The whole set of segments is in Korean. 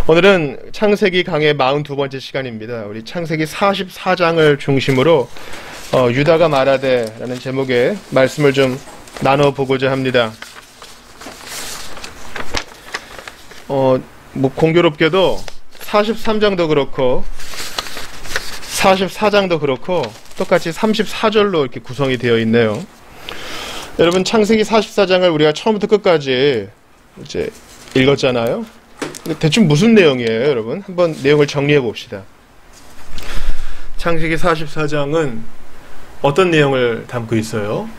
오늘은 창세기 강의 42번째 시간입니다. 우리 창세기 44장을 중심으로 유다가 말하되 라는 제목의 말씀을 좀 나눠보고자 합니다. 공교롭게도 43장도 그렇고 44장도 그렇고 똑같이 34절로 이렇게 구성이 되어 있네요. 여러분, 창세기 44장을 우리가 처음부터 끝까지 이제 읽었잖아요. 대충 무슨 내용이에요, 여러분? 한번 내용을 정리해 봅시다. 창세기 44장은 어떤 내용을 담고 있어요?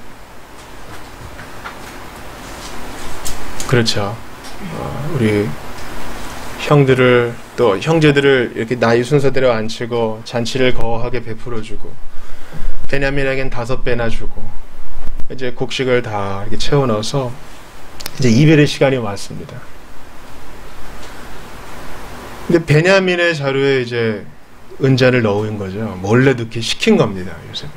그렇죠. 우리 형들을 또 형제들을 이렇게 나이 순서대로 앉히고 잔치를 거하게 베풀어주고 베냐민에겐 5배나 주고 이제 곡식을 다 이렇게 채워 넣어서 이제 이별의 시간이 왔습니다. 근데 베냐민의 자루에 이제 은잔을 넣은 거죠. 몰래 넣기 시킨 겁니다, 요셉이.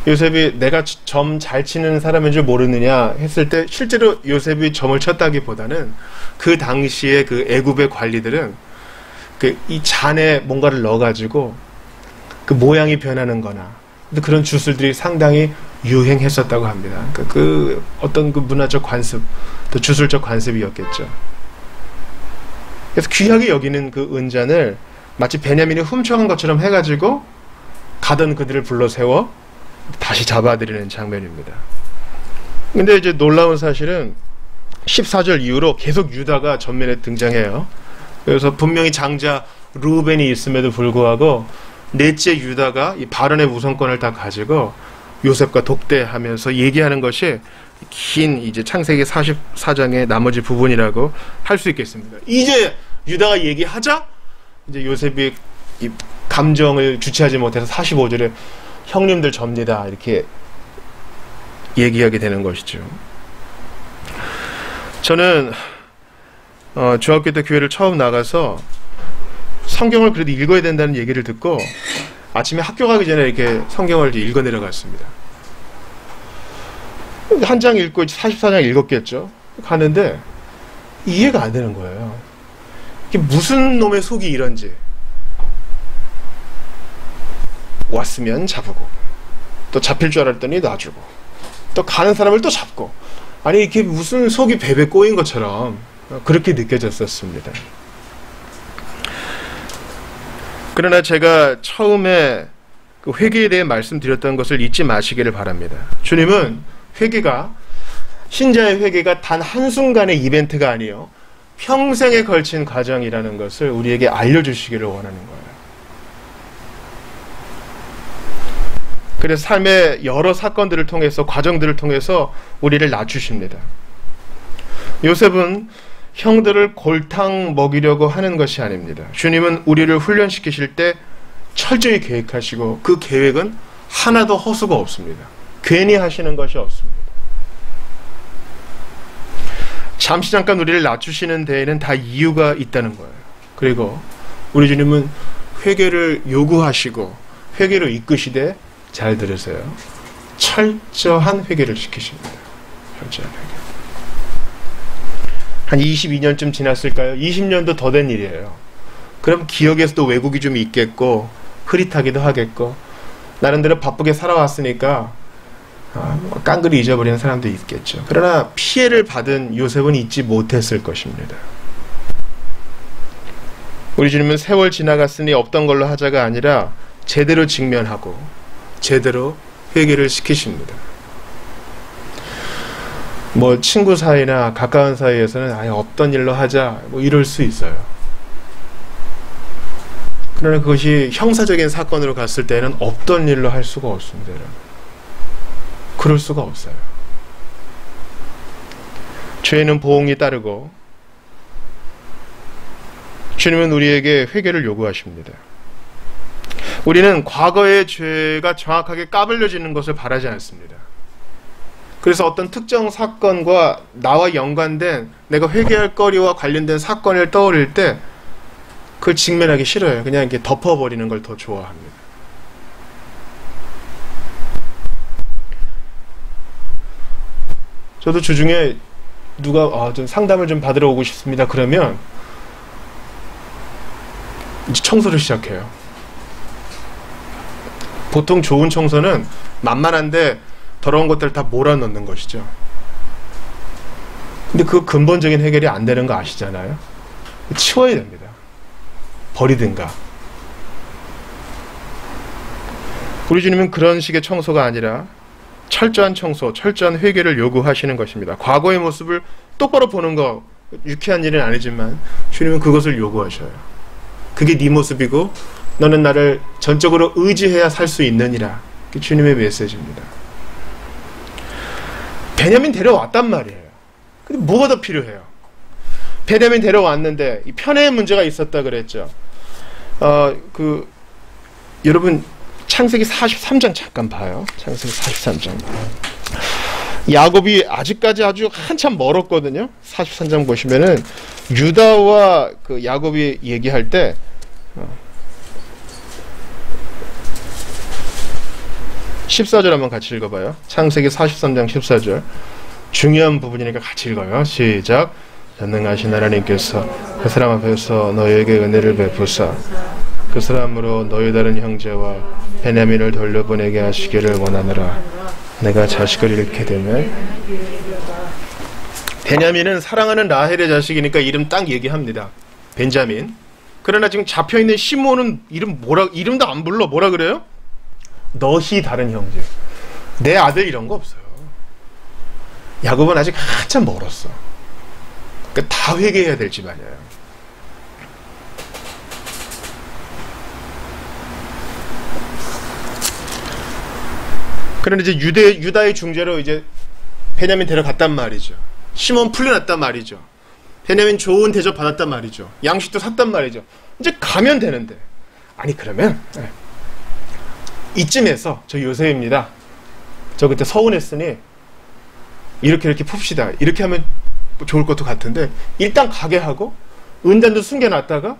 요셉이 내가 점 잘 치는 사람인 줄 모르느냐 했을 때 실제로 요셉이 점을 쳤다기보다는 그 당시에 그 애굽의 관리들은 이 잔에 뭔가를 넣어가지고 그 모양이 변하는 거나 그런 주술들이 상당히 유행했었다고 합니다. 그 어떤 그 문화적 관습, 또 주술적 관습이었겠죠. 그래서 귀하게 여기는 그 은잔을 마치 베냐민이 훔쳐간 것처럼 해가지고 가던 그들을 불러 세워 다시 잡아들이는 장면입니다. 근데 이제 놀라운 사실은 14절 이후로 계속 유다가 전면에 등장해요. 그래서 분명히 장자 루벤이 있음에도 불구하고 넷째 유다가 이 발언의 우선권을 다 가지고 요셉과 독대하면서 얘기하는 것이 긴 이제 창세기 44장의 나머지 부분이라고 할 수 있겠습니다. 이제 유다가 얘기하자 이제 요셉이 이 감정을 주체하지 못해서 45절에 형님들 접니다 이렇게 얘기하게 되는 것이죠. 저는 중학교 때 교회를 처음 나가서 성경을 그래도 읽어야 된다는 얘기를 듣고 아침에 학교 가기 전에 이렇게 성경을 읽어 내려갔습니다. 한 장 읽고 44장 읽었겠죠. 가는데 이해가 안 되는 거예요. 이게 무슨 놈의 속이 이런지. 왔으면 잡고 또 잡힐 줄 알았더니 놔주고 또 가는 사람을 또 잡고, 아니 이게 무슨 속이 베베 꼬인 것처럼 그렇게 느껴졌었습니다. 그러나 제가 처음에 그 회개에 대해 말씀드렸던 것을 잊지 마시기를 바랍니다. 주님은 회개가, 신자의 회개가 단 한순간의 이벤트가 아니요 평생에 걸친 과정이라는 것을 우리에게 알려주시기를 원하는 거예요. 그래서 삶의 여러 사건들을 통해서, 과정들을 통해서 우리를 낮추십니다. 요셉은 형들을 골탕 먹이려고 하는 것이 아닙니다. 주님은 우리를 훈련시키실 때 철저히 계획하시고 그 계획은 하나도 허수가 없습니다. 괜히 하시는 것이 없습니다. 잠시 잠깐 우리를 낮추시는 데에는 다 이유가 있다는 거예요. 그리고 우리 주님은 회개를 요구하시고 회개로 이끄시되, 잘 들으세요, 철저한 회개를 시키십니다. 철저한 회개. 한 22년쯤 지났을까요? 20년도 더 된 일이에요. 그럼 기억에서도 왜곡이 좀 있겠고 흐릿하기도 하겠고 나름대로 바쁘게 살아왔으니까 깡그리 잊어버리는 사람도 있겠죠. 그러나 피해를 받은 요셉은 잊지 못했을 것입니다. 우리 주님은 세월 지나갔으니 없던 걸로 하자가 아니라 제대로 직면하고 제대로 회개를 시키십니다. 뭐 친구 사이나 가까운 사이에서는 아예 없던 일로 하자 뭐 이럴 수 있어요. 그러나 그것이 형사적인 사건으로 갔을 때는 없던 일로 할 수가 없습니다. 그럴 수가 없어요. 죄는 보응이 따르고 주님은 우리에게 회개를 요구하십니다. 우리는 과거의 죄가 정확하게 까발려지는 것을 바라지 않습니다. 그래서 어떤 특정 사건과 나와 연관된 내가 회개할 거리와 관련된 사건을 떠올릴 때 그걸 직면하기 싫어요. 그냥 이렇게 덮어버리는 걸 더 좋아합니다. 저도 주중에 누가 좀 상담을 좀 받으러 오고 싶습니다. 그러면 이제 청소를 시작해요. 보통 좋은 청소는 만만한데 더러운 것들을 다 몰아넣는 것이죠. 근데 그 근본적인 해결이 안 되는 거 아시잖아요. 치워야 됩니다. 버리든가. 우리 주님은 그런 식의 청소가 아니라 철저한 청소, 철저한 회개를 요구하시는 것입니다. 과거의 모습을 똑바로 보는 거 유쾌한 일은 아니지만 주님은 그것을 요구하셔요. 그게 네 모습이고 너는 나를 전적으로 의지해야 살 수 있느니라. 그게 주님의 메시지입니다. 베냐민 데려왔단 말이에요. 근데 뭐가 더 필요해요? 베냐민 데려왔는데 이 편애의 문제가 있었다 그랬죠. 여러분 창세기 43장 잠깐 봐요. 창세기 43장. 야곱이 아직까지 아주 한참 멀었거든요. 43장 보시면은 유다와 그 야곱이 얘기할 때 14절 한번 같이 읽어봐요. 창세기 43장 14절. 중요한 부분이니까 같이 읽어요. 시작. 전능하신 하나님께서 그 사람 앞에서 너에게 은혜를 베푸사 그 사람으로 너희 다른 형제와 베냐민을 돌려보내게 하시기를 원하노라. 내가 자식을 잃게 되면 베냐민은 사랑하는 라헬의 자식이니까 이름 딱 얘기합니다. 벤자민. 그러나 지금 잡혀있는 시몬은 이름도 안 불러. 뭐라 그래요? 너희 다른 형제. 내 아들 이런 거 없어요. 야곱은 아직 한참 멀었어. 그러니까 다 회개해야 될 집안이에요. 그런데 이제 유다의 중재로 이제 베냐민 데려갔단 말이죠. 시몬 풀려났단 말이죠. 베냐민 좋은 대접 받았단 말이죠. 양식도 샀단 말이죠. 이제 가면 되는데. 아니 그러면 이쯤에서 저 요셉입니다. 저 그때 서운했으니 이렇게 풉시다. 이렇게 하면 좋을 것도 같은데 일단 가게 하고 은단도 숨겨놨다가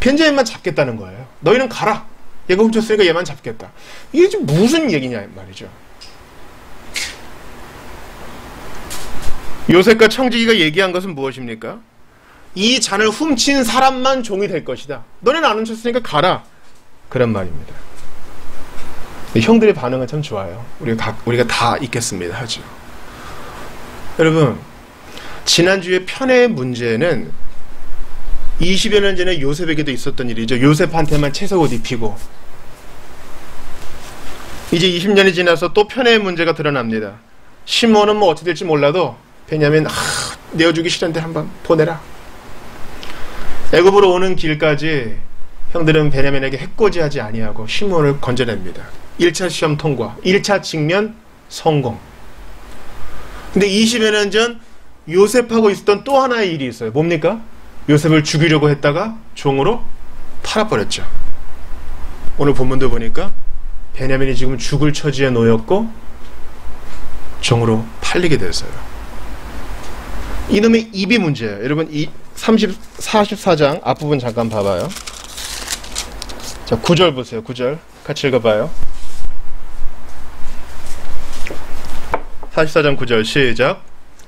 벤자민만 잡겠다는 거예요. 너희는 가라. 얘가 훔쳤으니까 얘만 잡겠다. 이게 지금 무슨 얘기냐 말이죠. 요셉과 청지기가 얘기한 것은 무엇입니까? 이 잔을 훔친 사람만 종이 될 것이다. 너네는 안 훔쳤으니까 가라. 그런 말입니다. 형들의 반응은 참 좋아요. 우리가 다 있겠습니다 하죠. 여러분, 지난주에 편애의 문제는 20여 년 전에 요셉에게도 있었던 일이죠. 요셉한테만 채석옷 입히고 이제 20년이 지나서 또 편애의 문제가 드러납니다. 시몬은 뭐 어떻게 될지 몰라도 베냐민 내어주기 싫은데 한번 보내라. 애굽으로 오는 길까지 형들은 베냐민에게 해코지하지 아니하고 시몬을 건져냅니다. 1차 시험 통과, 1차 직면 성공. 근데 20여 년 전 요셉하고 있었던 또 하나의 일이 있어요. 뭡니까? 요셉을 죽이려고 했다가 종으로 팔아버렸죠. 오늘 본문도 보니까 베냐민이 지금 죽을 처지에 놓였고 종으로 팔리게 됐어요. 이놈의 입이 문제예요. 여러분 이 44장 앞부분 잠깐 봐봐요. 자 9절 보세요. 9절 같이 읽어봐요. 44장 9절 시작.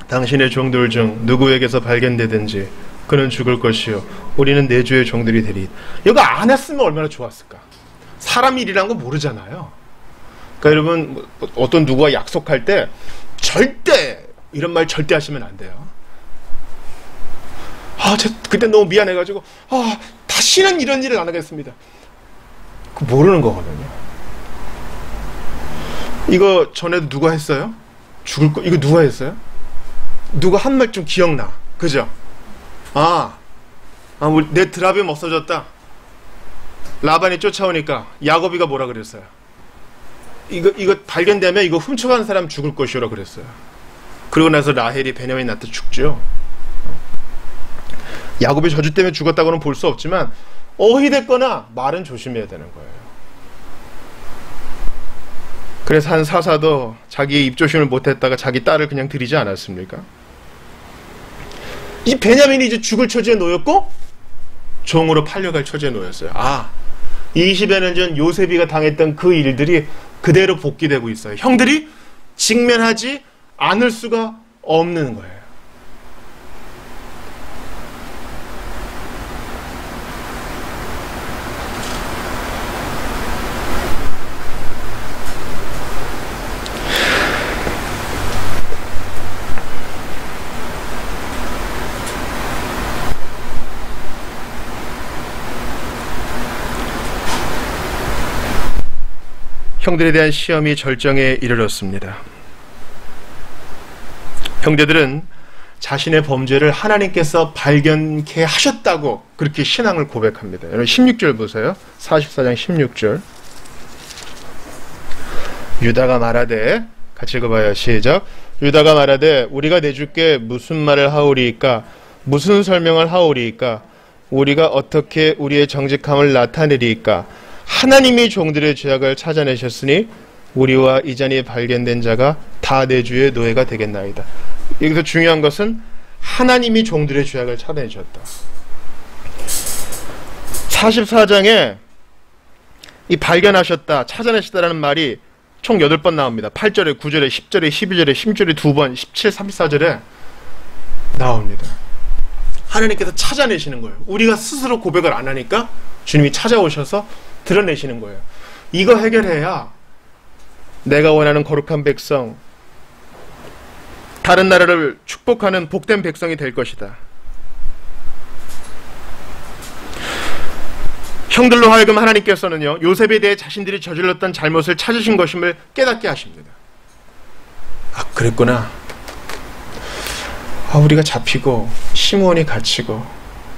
당신의 종들 중 누구에게서 발견되든지 그는 죽을 것이요 우리는 내 주의 종들이 되리. 이거 안 했으면 얼마나 좋았을까. 사람 일이란 거 모르잖아요. 그러니까 여러분 어떤 누구와 약속할 때 절대 이런 말 절대 하시면 안 돼요. 그때 너무 미안해가지고 다시는 이런 일을 안 하겠습니다. 그거 모르는 거거든요. 이거 전에도 누가 했어요? 이거 누가 했어요? 누가 한 말 좀 기억나. 그죠? 내 드라빔 없어졌다. 라반이 쫓아오니까 야곱이가 뭐라 그랬어요? 이거 발견되면 이거 훔쳐간 사람 죽을 것이오라 그랬어요. 그러고 나서 라헬이 베냐민 낳다 죽죠. 야곱이 저주 때문에 죽었다고는 볼 수 없지만 어휘됐거나 말은 조심해야 되는 거예요. 그래서 한 사사도 자기의 입조심을 못했다가 자기 딸을 그냥 들이지 않았습니까? 이 베냐민이 이제 죽을 처지에 놓였고 종으로 팔려갈 처지에 놓였어요. 20여 년 전 요셉이가 당했던 그 일들이 그대로 복귀되고 있어요. 형들이 직면하지 않을 수가 없는 거예요. 형들에 대한 시험이 절정에 이르렀습니다. 형제들은 자신의 범죄를 하나님께서 발견케 하셨다고 그렇게 신앙을 고백합니다. 여러분 16절 보세요. 44장 16절. 유다가 말하되, 같이 읽어봐요. 시작. 유다가 말하되 우리가 내주께 무슨 말을 하오리이까? 무슨 설명을 하오리이까? 우리가 어떻게 우리의 정직함을 나타내리이까? 하나님이 종들의 죄악을 찾아내셨으니 우리와 이 잔이 발견된 자가 다 내 주의 노예가 되겠나이다. 여기서 중요한 것은 하나님이 종들의 죄악을 찾아내셨다. 44장에 이 발견하셨다, 찾아내셨다라는 말이 총 8번 나옵니다. 8절에, 9절에, 10절에, 12절에, 16절에 2번, 17, 34절에 나옵니다. 하나님께서 찾아내시는 거예요. 우리가 스스로 고백을 안 하니까 주님이 찾아오셔서 드러내시는 거예요. 이거 해결해야 내가 원하는 거룩한 백성, 다른 나라를 축복하는 복된 백성이 될 것이다. 형들로 하여금 하나님께서는요, 요셉에 대해 자신들이 저질렀던 잘못을 찾으신 것임을 깨닫게 하십니다. 아, 그랬구나. 아, 우리가 잡히고 시므온이 갇히고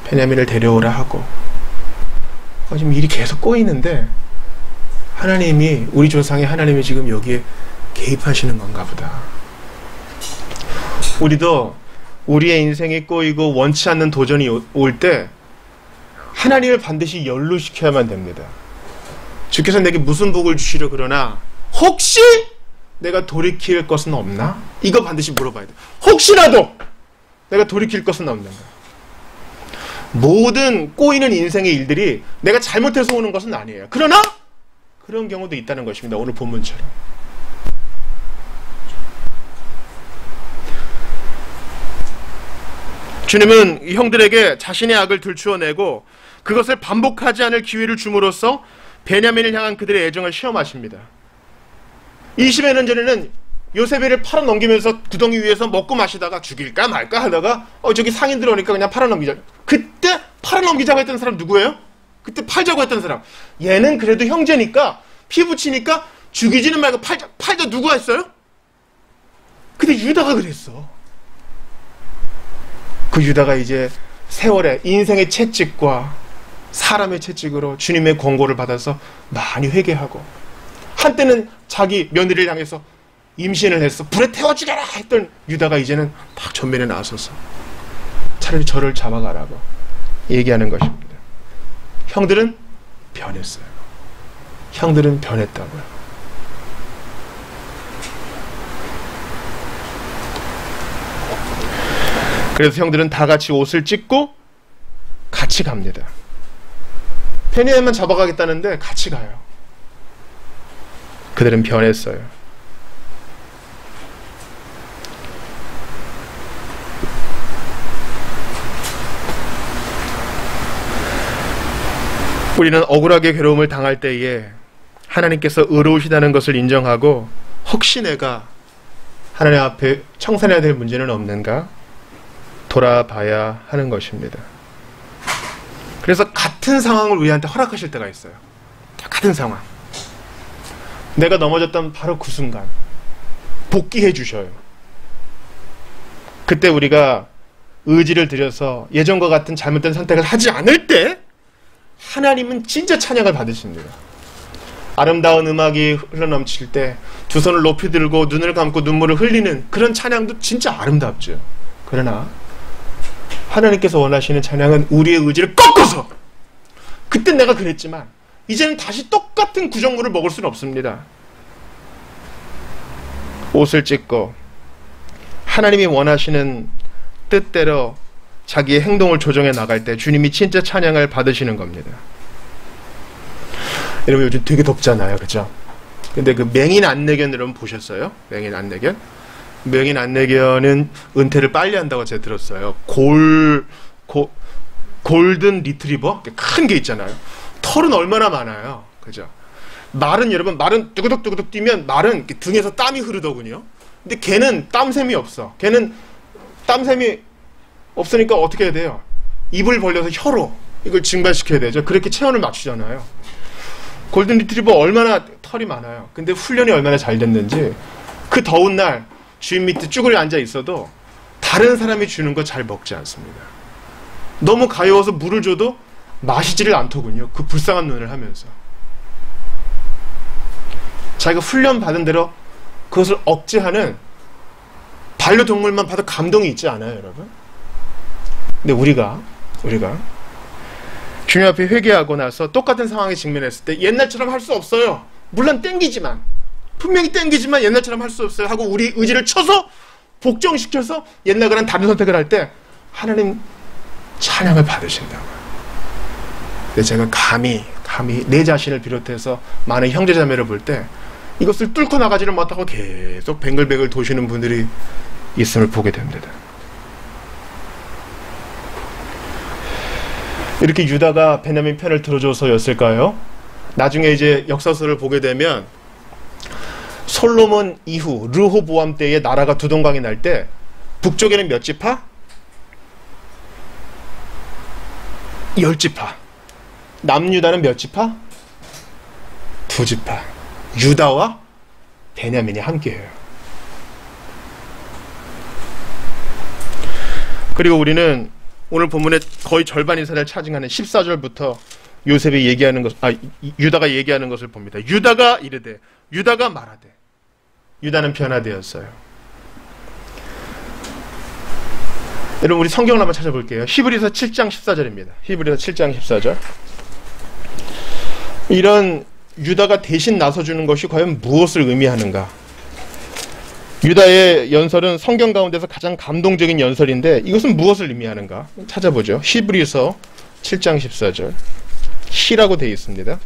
베냐민을 데려오라 하고 지금 일이 계속 꼬이는데 하나님이, 우리 조상의 하나님이 지금 여기에 개입하시는 건가 보다. 우리도 우리의 인생이 꼬이고 원치 않는 도전이 올 때 하나님을 반드시 연루시켜야만 됩니다. 주께서 내게 무슨 복을 주시려 그러나 혹시 내가 돌이킬 것은 없나? 이거 반드시 물어봐야 돼. 혹시라도 내가 돌이킬 것은 없는가? 모든 꼬이는 인생의 일들이 내가 잘못해서 오는 것은 아니에요. 그러나 그런 경우도 있다는 것입니다. 오늘 본문처럼. 주님은 형들에게 자신의 악을 들추어내고 그것을 반복하지 않을 기회를 줌으로써 베냐민을 향한 그들의 애정을 시험하십니다. 20여 년 전에는 요셉을 팔아넘기면서 구덩이 위에서 먹고 마시다가 죽일까 말까 하다가 저기 상인 들어오니까 그냥 팔아넘기자. 그때 팔아넘기자고 했던 사람 누구예요? 그때 팔자고 했던 사람. 얘는 그래도 형제니까 피 붙이니까 죽이지는 말고 팔자 누가 했어요? 근데 유다가 그랬어. 그 유다가 이제 세월에 인생의 채찍과 사람의 채찍으로 주님의 권고를 받아서 많이 회개하고, 한때는 자기 며느리를 향해서 임신을 해서 불에 태워 죽여라 했던 유다가 이제는 막 전면에 나서서 차라리 저를 잡아가라고 얘기하는 것입니다. 형들은 변했어요. 형들은 변했다고요. 그래서 형들은 다 같이 옷을 찢고 같이 갑니다. 베냐민만 잡아가겠다는데 같이 가요. 그들은 변했어요. 우리는 억울하게 괴로움을 당할 때에 하나님께서 의로우시다는 것을 인정하고, 혹시 내가 하나님 앞에 청산해야 될 문제는 없는가 돌아봐야 하는 것입니다. 그래서 같은 상황을 우리한테 허락하실 때가 있어요. 같은 상황. 내가 넘어졌던 바로 그 순간 복귀해 주셔요. 그때 우리가 의지를 들여서 예전과 같은 잘못된 선택을 하지 않을 때 하나님은 진짜 찬양을 받으십니다. 아름다운 음악이 흘러넘칠 때 두 손을 높이 들고 눈을 감고 눈물을 흘리는 그런 찬양도 진짜 아름답죠. 그러나 하나님께서 원하시는 찬양은 우리의 의지를 꺾어서, 그땐 내가 그랬지만 이제는 다시 똑같은 구정물을 먹을 수는 없습니다. 옷을 찢고 하나님이 원하시는 뜻대로 자기의 행동을 조정해 나갈 때 주님이 진짜 찬양을 받으시는 겁니다. 여러분 요즘 되게 덥잖아요, 그죠? 근데 그 맹인 안내견 여러분 보셨어요? 맹인 안내견? 맹인 안내견은 은퇴를 빨리 한다고 제가 들었어요. 골든 리트리버? 큰 게 있잖아요. 털은 얼마나 많아요. 그죠? 말은 여러분, 말은 뚜구둑뚜구둑 뛰면 말은 등에서 땀이 흐르더군요. 근데 걔는 땀샘이 없어. 걔는 땀샘이 없으니까 어떻게 해야 돼요? 입을 벌려서 혀로 이걸 증발시켜야 되죠. 그렇게 체온을 맞추잖아요. 골든 리트리버 얼마나 털이 많아요. 근데 훈련이 얼마나 잘 됐는지 그 더운 날 주인 밑에 쭈그려 앉아 있어도 다른 사람이 주는 거 잘 먹지 않습니다. 너무 가여워서 물을 줘도 마시지를 않더군요. 그 불쌍한 눈을 하면서. 자기가 훈련 받은 대로 그것을 억제하는 반려동물만 봐도 감동이 있지 않아요, 여러분? 근데 우리가 주님 앞에 회개하고 나서 똑같은 상황에 직면했을 때 옛날처럼 할 수 없어요. 물론 땡기지만, 분명히 땡기지만 옛날처럼 할 수 없어요 하고 우리 의지를 쳐서 복종시켜서 옛날과는 다른 선택을 할 때 하나님 찬양을 받으신다고요. 근데 제가 감히 내 자신을 비롯해서 많은 형제자매를 볼 때 이것을 뚫고 나가지를 못하고 계속 뱅글뱅글 도시는 분들이 있음을 보게 됩니다. 이렇게 유다가 베냐민 편을 들어줘서였을까요? 나중에 이제 역사서를 보게 되면 솔로몬 이후 르호보암 때에 나라가 두동강이 날 때 북쪽에는 몇 지파? 10지파. 남유다는 몇 지파? 2지파. 유다와 베냐민이 함께해요. 그리고 우리는 오늘 본문의 거의 절반 이상을 차지하는 14절부터 요셉이 얘기하는 것, 유다가 얘기하는 것을 봅니다. 유다가 이르되, 유다가 말하되, 유다는 변화되었어요. 여러분, 우리 성경을 한번 찾아볼게요. 히브리서 7장 14절입니다. 히브리서 7장 14절. 이런 유다가 대신 나서주는 것이 과연 무엇을 의미하는가? 유다의 연설은 성경 가운데서 가장 감동적인 연설인데 이것은 무엇을 의미하는가? 찾아보죠. 히브리서 7장 14절. 시라고 되어 있습니다.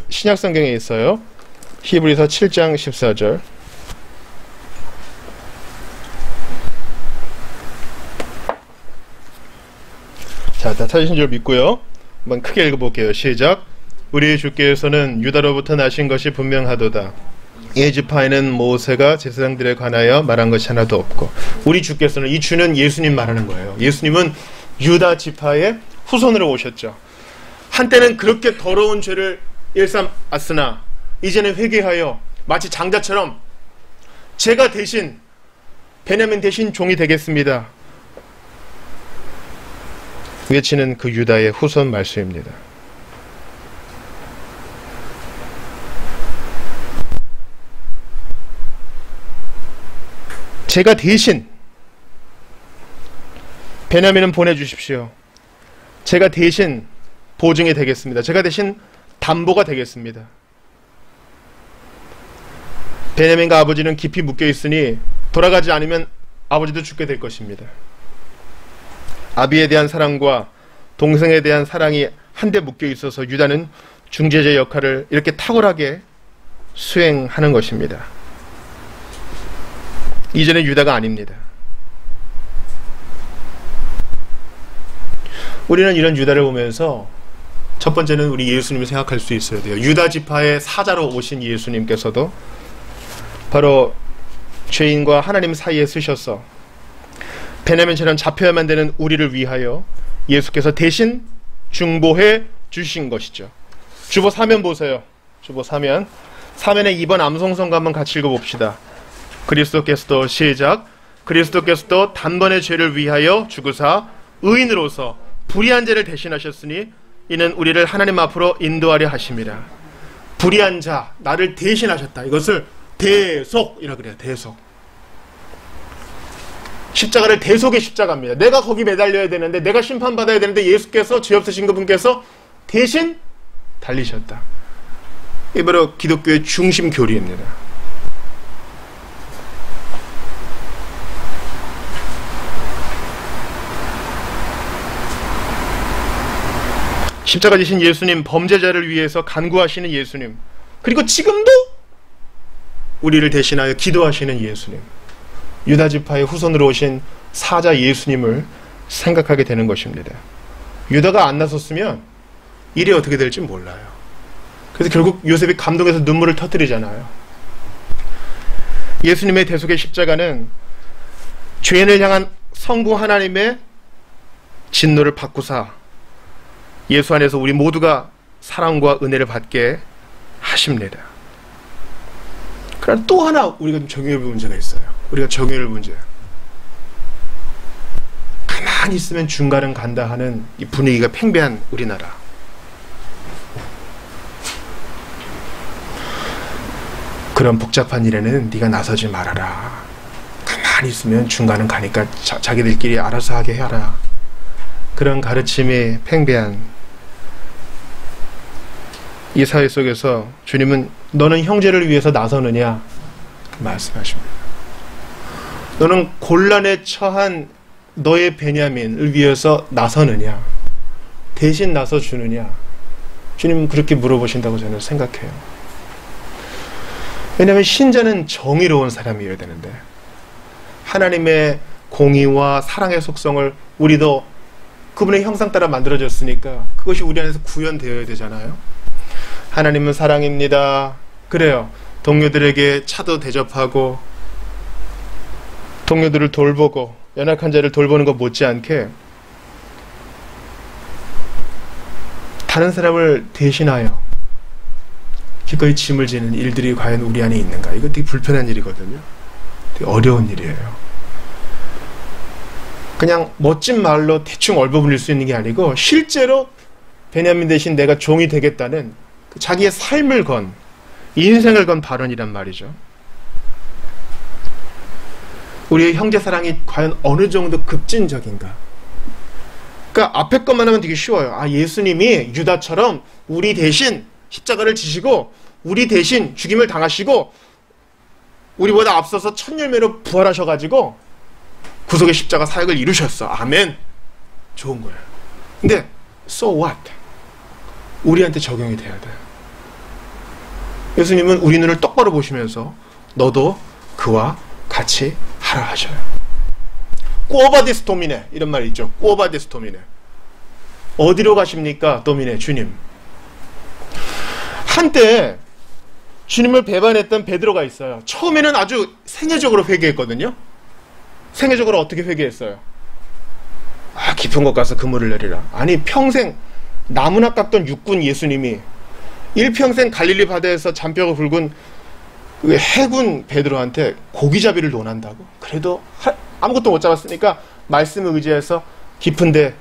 신약성경에 있어요. 히브리서 7장 14절. 자, 다 찾으신 줄 믿고요. 한번 크게 읽어볼게요. 시작. 우리 주께서는 유다로부터 나신 것이 분명하도다. 이 지파에는 모세가 제사장들에 관하여 말한 것이 하나도 없고. 우리 주께서는, 이 주는 예수님 말하는 거예요. 예수님은 유다 지파의 후손으로 오셨죠. 한때는 그렇게 더러운 죄를 일삼았으나 이제는 회개하여 마치 장자처럼 제가 대신, 베냐민 대신 종이 되겠습니다 외치는 그 유다의 후손 말씀입니다. 제가 대신 베냐민은 보내주십시오. 제가 대신 보증이 되겠습니다. 제가 대신 담보가 되겠습니다. 베냐민과 아버지는 깊이 묶여 있으니 돌아가지 않으면 아버지도 죽게 될 것입니다. 아비에 대한 사랑과 동생에 대한 사랑이 한데 묶여 있어서 유다는 중재자 역할을 이렇게 탁월하게 수행하는 것입니다. 이제는 유다가 아닙니다. 우리는 이런 유다를 보면서 첫 번째는 우리 예수님을 생각할 수 있어야 돼요. 유다 지파의 사자로 오신 예수님께서도 바로 죄인과 하나님 사이에 쓰셔서 베냐민처럼 잡혀야만 되는 우리를 위하여 예수께서 대신 중보해 주신 것이죠. 주보 사면 보세요. 주보 사면에 2번 암송성가 한번 같이 읽어봅시다. 그리스도께서도 시작. 그리스도께서도 단번의 죄를 위하여 죽으사 의인으로서 불의한 죄를 대신하셨으니 이는 우리를 하나님 앞으로 인도하려 하심이라. 불의한 자, 나를 대신하셨다. 이것을 대속이라고 그래요. 대속. 십자가를 대속의 십자가입니다. 내가 거기 매달려야 되는데, 내가 심판받아야 되는데 예수께서, 죄 없으신 그분께서 대신 달리셨다. 이게 바로 기독교의 중심 교리입니다. 십자가 지신 예수님, 범죄자를 위해서 간구하시는 예수님, 그리고 지금도 우리를 대신하여 기도하시는 예수님, 유다 지파의 후손으로 오신 사자 예수님을 생각하게 되는 것입니다. 유다가 안 나섰으면 일이 어떻게 될지 몰라요. 그래서 결국 요셉이 감동해서 눈물을 터뜨리잖아요. 예수님의 대속의 십자가는 죄인을 향한 성부 하나님의 진노를 바꾸사 예수 안에서 우리 모두가 사랑과 은혜를 받게 하십니다. 그러나 또 하나 우리가 좀 적용해 볼 문제가 있어요. 우리가 적용해 볼 문제. 가만히 있으면 중간은 간다 하는 이 분위기가 팽배한 우리나라. 그런 복잡한 일에는 네가 나서지 말아라. 가만히 있으면 중간은 가니까 자기들끼리 알아서 하게 해라. 그런 가르침이 팽배한 이 사회 속에서 주님은 너는 형제를 위해서 나서느냐 말씀하십니다. 너는 곤란에 처한 너의 베냐민을 위해서 나서느냐, 대신 나서주느냐, 주님은 그렇게 물어보신다고 저는 생각해요. 왜냐하면 신자는 정의로운 사람이어야 되는데 하나님의 공의와 사랑의 속성을 우리도 그분의 형상 따라 만들어졌으니까 그것이 우리 안에서 구현되어야 되잖아요. 하나님은 사랑입니다. 그래요. 동료들에게 차도 대접하고 동료들을 돌보고 연약한 자를 돌보는 것 못지않게 다른 사람을 대신하여 기꺼이 짐을 지는 일들이 과연 우리 안에 있는가? 이거 되게 불편한 일이거든요. 되게 어려운 일이에요. 그냥 멋진 말로 대충 얼버무릴 수 있는 게 아니고 실제로 베냐민 대신 내가 종이 되겠다는 자기의 삶을 건, 인생을 건 발언이란 말이죠. 우리의 형제사랑이 과연 어느 정도 급진적인가? 그러니까 앞에 것만 하면 되게 쉬워요. 아, 예수님이 유다처럼 우리 대신 십자가를 지시고 우리 대신 죽임을 당하시고 우리보다 앞서서 첫 열매로 부활하셔가지고 구속의 십자가 사역을 이루셨어. 아멘. 좋은 거예요. 근데 so what? 우리한테 적용이 돼야 돼요. 예수님은 우리 눈을 똑바로 보시면서 너도 그와 같이 하라 하셔요. 꾸어바디스 도미네 이런 말이 있죠. 꾸어바디스 도미네. 어디로 가십니까? 도미네 주님. 한때 주님을 배반했던 베드로가 있어요. 처음에는 아주 생애적으로 회개했거든요. 생애적으로 어떻게 회개했어요? 아, 깊은 곳 가서 그물을 내리라. 아니, 평생 나무나 깎던 육군 예수님이 일평생 갈릴리 바다에서 잔뼈가 굵은 해군 베드로한테 고기잡이를 논한다고? 그래도 아무것도 못 잡았으니까 말씀을 의지해서 깊은데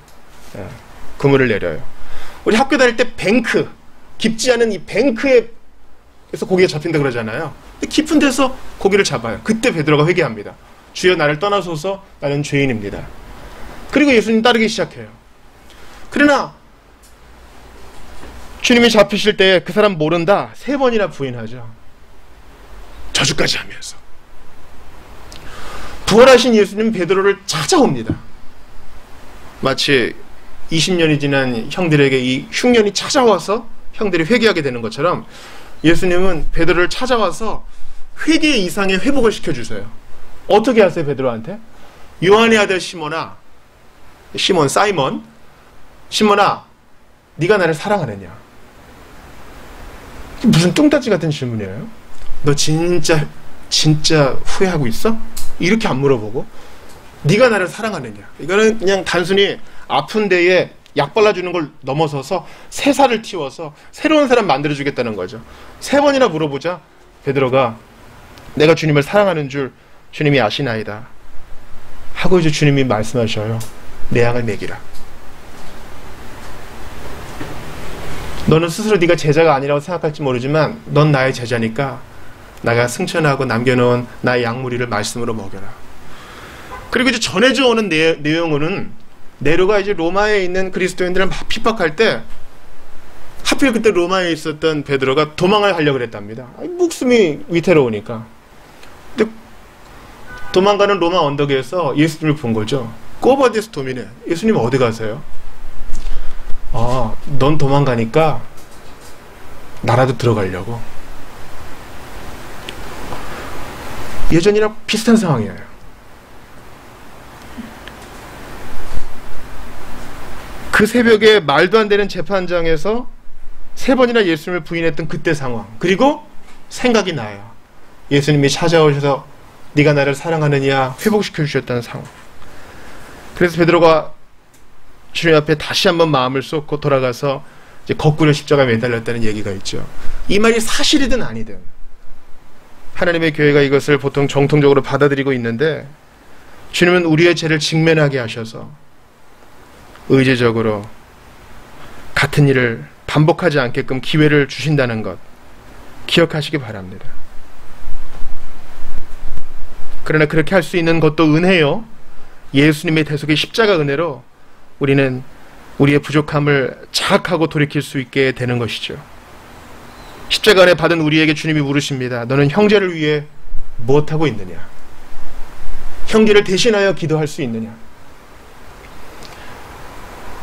그물을 내려요. 우리 학교 다닐 때 뱅크, 깊지 않은 이 뱅크에서 고기가 잡힌다 그러잖아요. 깊은 데서 고기를 잡아요. 그때 베드로가 회개합니다. 주여 나를 떠나소서, 나는 죄인입니다. 그리고 예수님 따르기 시작해요. 그러나 주님이 잡히실 때 그 사람 모른다 3번이나 부인하죠. 저주까지 하면서. 부활하신 예수님 베드로를 찾아옵니다. 마치 20년이 지난 형들에게 이 흉년이 찾아와서 형들이 회개하게 되는 것처럼 예수님은 베드로를 찾아와서 회개 이상의 회복을 시켜주세요. 어떻게 하세요? 베드로한테? 요한의 아들 시몬아, 시몬아, 네가 나를 사랑하느냐? 무슨 뚱따지 같은 질문이에요. 너 진짜 후회하고 있어? 이렇게 안 물어보고 네가 나를 사랑하느냐? 이거는 그냥 단순히 아픈 데에 약 발라주는 걸 넘어서서 새살을 틔워서 새로운 사람 만들어주겠다는 거죠. 3번이나 물어보자 베드로가 내가 주님을 사랑하는 줄 주님이 아시나이다 하고 이제 주님이 말씀하셔요. 내 양을 먹이라. 너는 스스로 네가 제자가 아니라고 생각할지 모르지만 넌 나의 제자니까 내가 승천하고 남겨놓은 나의 양무리를 말씀으로 먹여라. 그리고 이제 전해져 오는 내용은 네로가 이제 로마에 있는 그리스도인들을 막 핍박할 때 하필 그때 로마에 있었던 베드로가 도망을 하려고 그랬답니다. 목숨이 위태로우니까. 근데 도망가는 로마 언덕에서 예수님을 본 거죠. 꼬바디스 도미네. 예수님 어디 가세요? 아, 넌 도망가니까 나라도 들어가려고. 예전이랑 비슷한 상황이에요. 그 새벽에 말도 안 되는 재판장에서 3번이나 예수님을 부인했던 그때 상황. 그리고 생각이 나요. 예수님이 찾아오셔서 네가 나를 사랑하느냐 회복시켜 주셨다는 상황. 그래서 베드로가 주님 앞에 다시 한번 마음을 쏟고 돌아가서 이제 거꾸로 십자가에 매달렸다는 얘기가 있죠. 이 말이 사실이든 아니든 하나님의 교회가 이것을 보통 정통적으로 받아들이고 있는데, 주님은 우리의 죄를 직면하게 하셔서 의제적으로 같은 일을 반복하지 않게끔 기회를 주신다는 것 기억하시기 바랍니다. 그러나 그렇게 할 수 있는 것도 은혜요, 예수님의 대속의 십자가 은혜로 우리는 우리의 부족함을 자각하고 돌이킬 수 있게 되는 것이죠. 십자가 은혜 받은 우리에게 주님이 물으십니다. 너는 형제를 위해 무엇하고 있느냐? 형제를 대신하여 기도할 수 있느냐?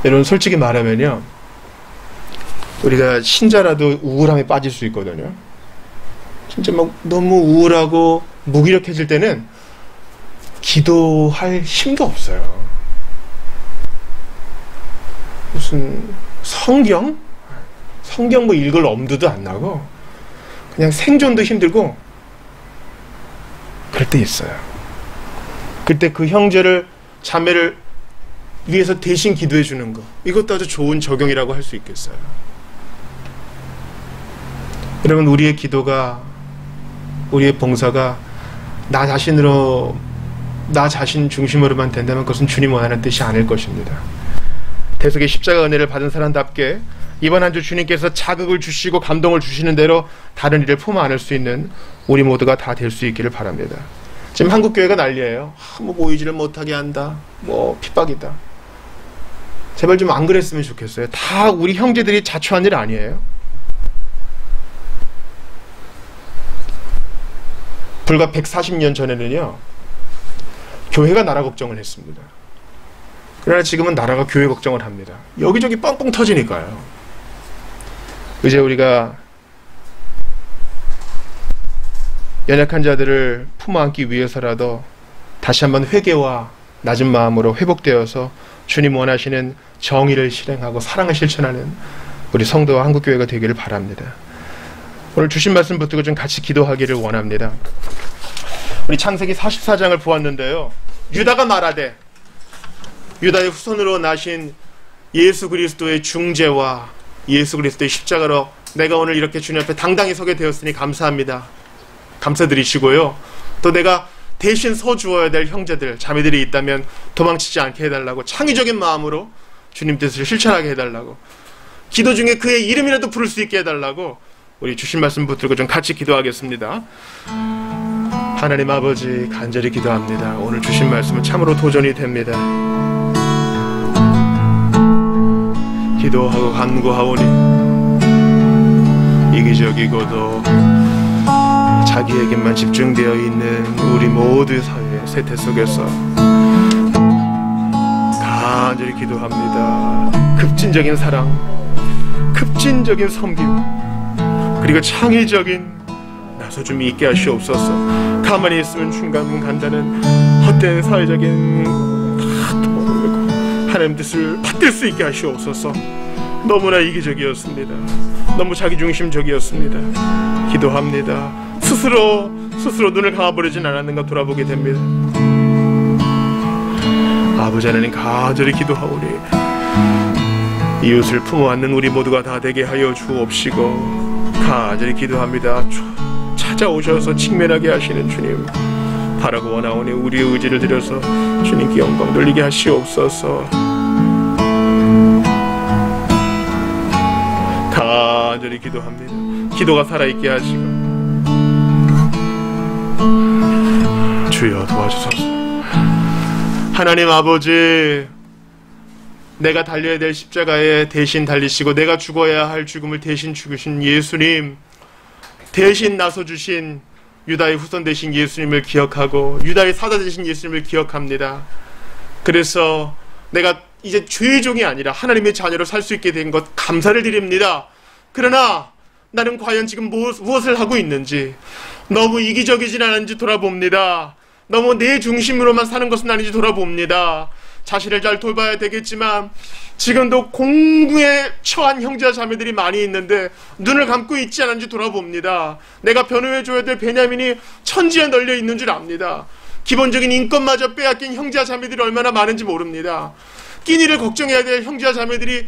여러분, 솔직히 말하면요, 우리가 신자라도 우울함에 빠질 수 있거든요. 진짜 막 너무 우울하고 무기력해질 때는 기도할 힘도 없어요. 무슨 성경 뭐 읽을 엄두도 안 나고 그냥 생존도 힘들고 그럴 때 있어요. 그때 그 형제를, 자매를 위해서 대신 기도해 주는 거, 이것도 아주 좋은 적용이라고 할 수 있겠어요. 여러분, 우리의 기도가, 우리의 봉사가 나 자신 중심으로만 된다면 그것은 주님 원하는 뜻이 아닐 것입니다. 대속의 십자가 은혜를 받은 사람답게 이번 한 주 주님께서 자극을 주시고 감동을 주시는 대로 다른 일을 품 안을 수 있는 우리 모두가 다 될 수 있기를 바랍니다. 지금 한국교회가 난리예요. 뭐 모이지를 못하게 한다, 뭐 핍박이다. 제발 좀 안 그랬으면 좋겠어요. 다 우리 형제들이 자초한 일 아니에요? 불과 140년 전에는요, 교회가 나라 걱정을 했습니다. 그러나 지금은 나라가 교회 걱정을 합니다. 여기저기 뻥뻥 터지니까요. 이제 우리가 연약한 자들을 품어안기 위해서라도 다시 한번 회개와 낮은 마음으로 회복되어서 주님 원하시는 정의를 실행하고 사랑을 실천하는 우리 성도와 한국교회가 되기를 바랍니다. 오늘 주신 말씀 붙들고 좀 같이 기도하기를 원합니다. 우리 창세기 44장을 보았는데요, 유다가 말하되, 유다의 후손으로 나신 예수 그리스도의 중재와 예수 그리스도의 십자가로 내가 오늘 이렇게 주님 앞에 당당히 서게 되었으니 감사합니다. 감사드리시고요, 또 내가 대신 서주어야 될 형제들, 자매들이 있다면 도망치지 않게 해달라고, 창의적인 마음으로 주님 뜻을 실천하게 해달라고, 기도 중에 그의 이름이라도 부를 수 있게 해달라고 우리 주신 말씀 붙들고 좀 같이 기도하겠습니다. 하나님 아버지, 간절히 기도합니다. 오늘 주신 말씀은 참으로 도전이 됩니다. 기도하고 간구하오니 이기적이고도 자기에게만 집중되어 있는 우리 모두의 사회 세태 속에서 간절히 기도합니다. 급진적인 사랑, 급진적인 섬김, 그리고 창의적인 나서줌이 있게 하시옵소서. 가만히 있으면 중간 간다는 헛된 사회적인 하나님 뜻을 받들 수 있게 하시옵소서. 너무나 이기적이었습니다. 너무 자기중심적이었습니다. 기도합니다. 스스로 눈을 감아버리진 않았는가 돌아보게 됩니다. 아버지 하나님, 간절히 기도하오니 이웃을 품어안는 우리 모두가 다 되게 하여 주옵시고, 간절히 기도합니다. 찾아오셔서 직면하게 하시는 주님 바라고 원하오니 우리의 의지를 들여서 주님께 영광 돌리게 하시옵소서. 간절히 기도합니다. 기도가 살아있게 하시고 주여 도와주소서. 하나님 아버지, 내가 달려야 될 십자가에 대신 달리시고 내가 죽어야 할 죽음을 대신 죽으신 예수님, 대신 나서주신 유다의 후손 되신 예수님을 기억하고 유다의 사자 되신 예수님을 기억합니다. 그래서 내가 이제 죄의 종이 아니라 하나님의 자녀로 살 수 있게 된 것 감사를 드립니다. 그러나 나는 과연 지금 무엇을 하고 있는지, 너무 이기적이진 않은지 돌아봅니다. 너무 내 중심으로만 사는 것은 아닌지 돌아봅니다. 자신을 잘 돌봐야 되겠지만 지금도 공부에 처한 형제와 자매들이 많이 있는데 눈을 감고 있지 않은지 돌아봅니다. 내가 변호해줘야 될 베냐민이 천지에 널려 있는 줄 압니다. 기본적인 인권마저 빼앗긴 형제와 자매들이 얼마나 많은지 모릅니다. 끼니를 걱정해야 될 형제와 자매들이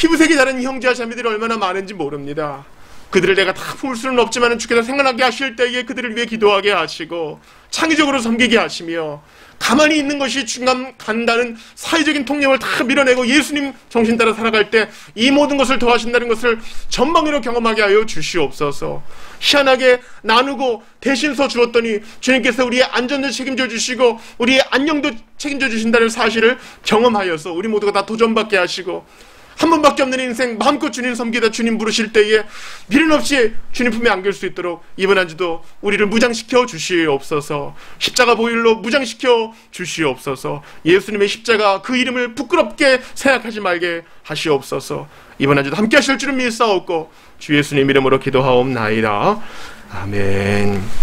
피부색이 다른 형제와 자매들이 얼마나 많은지 모릅니다. 그들을 내가 다 품을 수는 없지만 주께서 생각나게 하실 때에 그들을 위해 기도하게 하시고 창의적으로 섬기게 하시며 가만히 있는 것이 중간 간다는 사회적인 통념을 다 밀어내고 예수님 정신 따라 살아갈 때 이 모든 것을 더하신다는 것을 전방위로 경험하게 하여 주시옵소서. 희한하게 나누고 대신 서 주었더니 주님께서 우리의 안전도 책임져 주시고 우리의 안녕도 책임져 주신다는 사실을 경험하여서 우리 모두가 다 도전받게 하시고 한 번밖에 없는 인생 마음껏 주님 섬기다 주님 부르실 때에 미련 없이 주님 품에 안길 수 있도록 이번 한 주도 우리를 무장시켜 주시옵소서. 십자가 보혈로 무장시켜 주시옵소서. 예수님의 십자가 그 이름을 부끄럽게 생각하지 말게 하시옵소서. 이번 한 주도 함께 하실 줄은 믿사옵고 주 예수님 이름으로 기도하옵나이다. 아멘.